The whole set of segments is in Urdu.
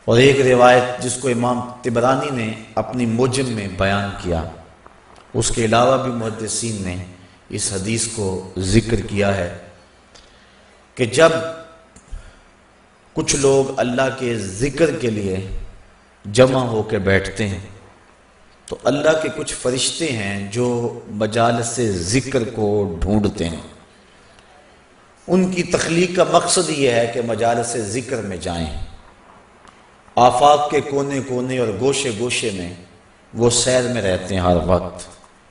اور ایک روایت جس کو امام طبرانی نے اپنی موجم میں بیان کیا، اس کے علاوہ بھی محدثین نے اس حدیث کو ذکر کیا ہے کہ جب کچھ لوگ اللہ کے ذکر کے لیے جمع ہو کے بیٹھتے ہیں تو اللہ کے کچھ فرشتے ہیں جو مجالس ذکر کو ڈھونڈتے ہیں۔ ان کی تخلیق کا مقصد یہ ہے کہ مجالس ذکر میں جائیں، آفاق کے کونے کونے اور گوشے گوشے میں وہ سیر میں رہتے ہیں ہر وقت،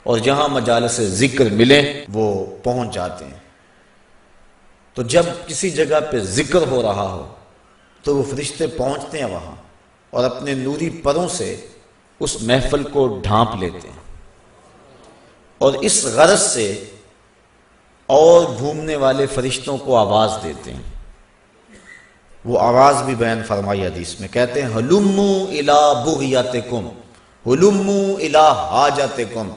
اور جہاں مجالس ذکر ملے وہ پہنچ جاتے ہیں۔ تو جب کسی جگہ پہ ذکر ہو رہا ہو تو وہ فرشتے پہنچتے ہیں وہاں اور اپنے نوری پروں سے اس محفل کو ڈھانپ لیتے ہیں، اور اس غرض سے اور گھومنے والے فرشتوں کو آواز دیتے ہیں۔ وہ آواز بھی بیان فرمائی حدیث میں، کہتے ہیں ہلمو الی بغیتکم، ہلمو الی حاجتکم،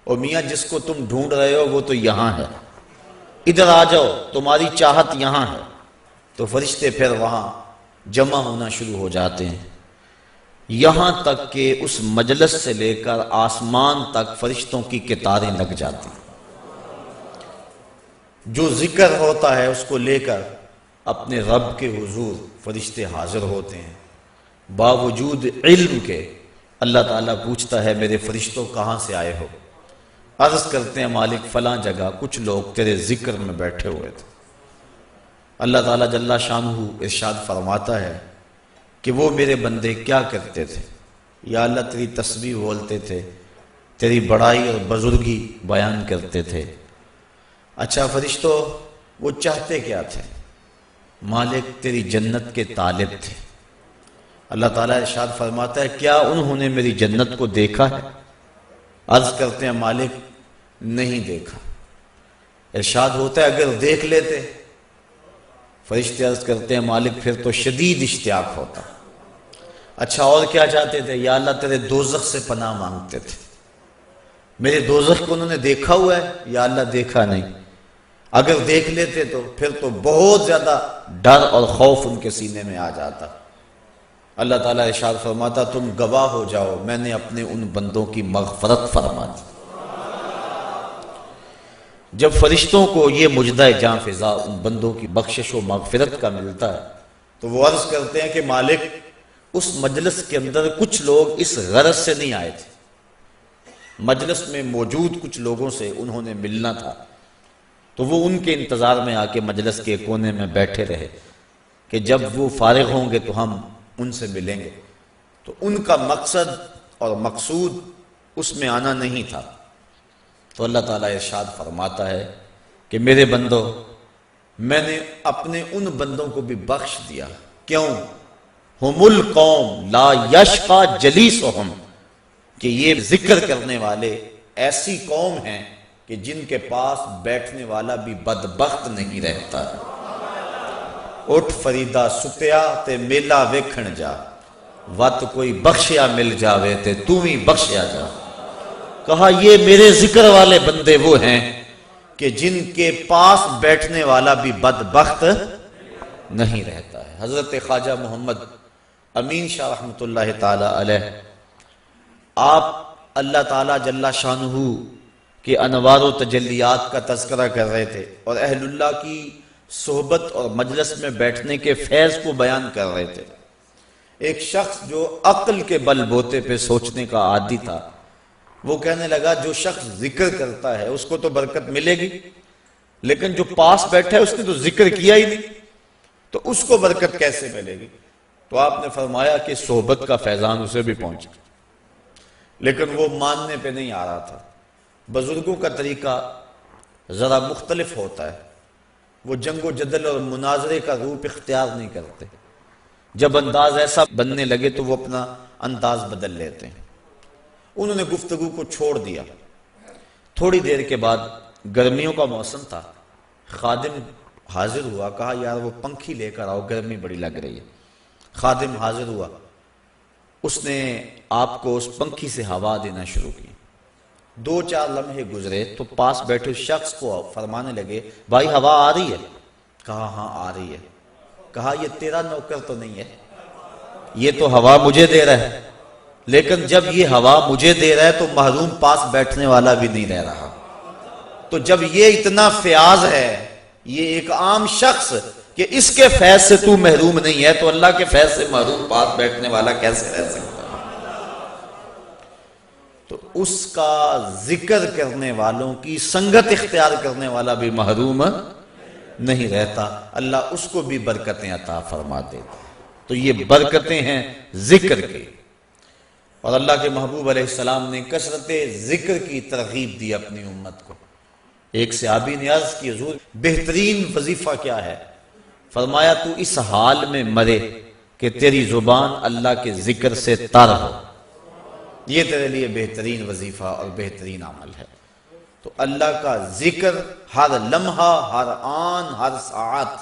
اور میاں جس کو تم ڈھونڈ رہے ہو وہ تو یہاں ہے، ادھر آ جاؤ، تمہاری چاہت یہاں ہے۔ تو فرشتے پھر وہاں جمع ہونا شروع ہو جاتے ہیں، یہاں تک کہ اس مجلس سے لے کر آسمان تک فرشتوں کی قطاریں لگ جاتی ہیں۔ جو ذکر ہوتا ہے اس کو لے کر اپنے رب کے حضور فرشتے حاضر ہوتے ہیں، باوجود علم کے اللہ تعالیٰ پوچھتا ہے میرے فرشتوں کہاں سے آئے ہو؟ عرض کرتے ہیں مالک فلاں جگہ کچھ لوگ تیرے ذکر میں بیٹھے ہوئے تھے۔ اللہ تعالیٰ جل شانہ ارشاد فرماتا ہے کہ وہ میرے بندے کیا کرتے تھے؟ یا اللہ تیری تسبیح بولتے تھے، تیری بڑائی اور بزرگی بیان کرتے تھے۔ اچھا فرشتوں وہ چاہتے کیا تھے؟ مالک تیری جنت کے طالب تھے۔ اللہ تعالیٰ ارشاد فرماتا ہے کیا انہوں نے میری جنت کو دیکھا ہے؟ عرض کرتے ہیں مالک نہیں دیکھا۔ ارشاد ہوتا ہے اگر دیکھ لیتے؟ فرشتے عرض کرتے ہیں مالک پھر تو شدید اشتیاق ہوتا۔ اچھا اور کیا چاہتے تھے؟ یا اللہ تیرے دوزخ سے پناہ مانگتے تھے، میرے دوزخ کو انہوں نے دیکھا ہوا ہے؟ یا اللہ دیکھا نہیں۔ اگر دیکھ لیتے تو پھر تو بہت زیادہ ڈر اور خوف ان کے سینے میں آ جاتا۔ اللہ تعالیٰ ارشاد فرماتا تم گواہ ہو جاؤ میں نے اپنے ان بندوں کی مغفرت فرما دی۔ جب فرشتوں کو یہ مجدہ جاں فضا ان بندوں کی بخشش و مغفرت کا ملتا ہے تو وہ عرض کرتے ہیں کہ مالک اس مجلس کے اندر کچھ لوگ اس غرض سے نہیں آئے تھے، مجلس میں موجود کچھ لوگوں سے انہوں نے ملنا تھا، تو وہ ان کے انتظار میں آ کے مجلس کے کونے میں بیٹھے رہے کہ جب وہ فارغ ہوں گے تو ہم ان سے ملیں گے۔ تو ان کا مقصد اور مقصود اس میں آنا نہیں تھا۔ تو اللہ تعالیٰ ارشاد فرماتا ہے کہ میرے بندو میں نے اپنے ان بندوں کو بھی بخش دیا۔ کیوں؟ ہم القوم لا یشقی جلیسہم، کہ یہ ذکر کرنے والے ایسی قوم ہیں کہ جن کے پاس بیٹھنے والا بھی بدبخت نہیں رہتا ہے۔ اٹھ فریدا ستیا تے میلا ویکھن جا، وت کوئی بخشیا مل جاوے تے تو ہی بخشیا جا۔ کہا یہ میرے ذکر والے بندے وہ ہیں کہ جن کے پاس بیٹھنے والا بھی بدبخت نہیں رہتا ہے۔ حضرت خواجہ محمد امین شاہ رحمۃ اللہ تعالی علیہ آپ اللہ تعالیٰ جل شانہ کے انوار و تجلیات کا تذکرہ کر رہے تھے اور اہل اللہ کی صحبت اور مجلس میں بیٹھنے کے فیض کو بیان کر رہے تھے۔ ایک شخص جو عقل کے بل بوتے پہ سوچنے کا عادی تھا وہ کہنے لگا جو شخص ذکر کرتا ہے اس کو تو برکت ملے گی، لیکن جو پاس بیٹھا ہے اس نے تو ذکر کیا ہی نہیں تو اس کو برکت کیسے ملے گی؟ تو آپ نے فرمایا کہ صحبت کا فیضان اسے بھی پہنچا، لیکن وہ ماننے پہ نہیں آ رہا تھا۔ بزرگوں کا طریقہ ذرا مختلف ہوتا ہے، وہ جنگ و جدل اور مناظرے کا روپ اختیار نہیں کرتے، جب انداز ایسا بننے لگے تو وہ اپنا انداز بدل لیتے ہیں۔ انہوں نے گفتگو کو چھوڑ دیا۔ تھوڑی دیر کے بعد گرمیوں کا موسم تھا، خادم حاضر ہوا، کہا یار وہ پنکھی لے کر آؤ گرمی بڑی لگ رہی ہے۔ خادم حاضر ہوا، اس نے آپ کو اس پنکھی سے ہوا دینا شروع کی۔ 2-4 لمحے گزرے تو پاس بیٹھے شخص کو فرمانے لگے بھائی ہوا آ رہی ہے؟ کہا ہاں آ رہی ہے۔ کہا یہ تیرا نوکر تو نہیں ہے؟ یہ تو ہوا مجھے دے رہا ہے، لیکن جب یہ ہوا مجھے دے رہا ہے تو محروم پاس بیٹھنے والا بھی نہیں رہ رہا۔ تو جب یہ اتنا فیاض ہے، یہ ایک عام شخص کہ اس کے فیض سے تو محروم نہیں ہے، تو اللہ کے فیض سے محروم پاس بیٹھنے والا کیسے رہ سکتا؟ تو اس کا ذکر کرنے والوں کی سنگت اختیار کرنے والا بھی محروم نہیں رہتا، اللہ اس کو بھی برکتیں عطا فرما دیتا۔ تو یہ برکتیں ہیں ذکر کی، اور اللہ کے محبوب علیہ السلام نے کثرت ذکر کی ترغیب دی اپنی امت کو۔ ایک صحابی نے عرض کی حضور بہترین وظیفہ کیا ہے؟ فرمایا تو اس حال میں مرے کہ تیری زبان اللہ کے ذکر سے تر ہو، یہ تیرے لیے بہترین وظیفہ اور بہترین عمل ہے۔ تو اللہ کا ذکر ہر لمحہ، ہر آن، ہر ساعت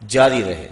جاری رہے۔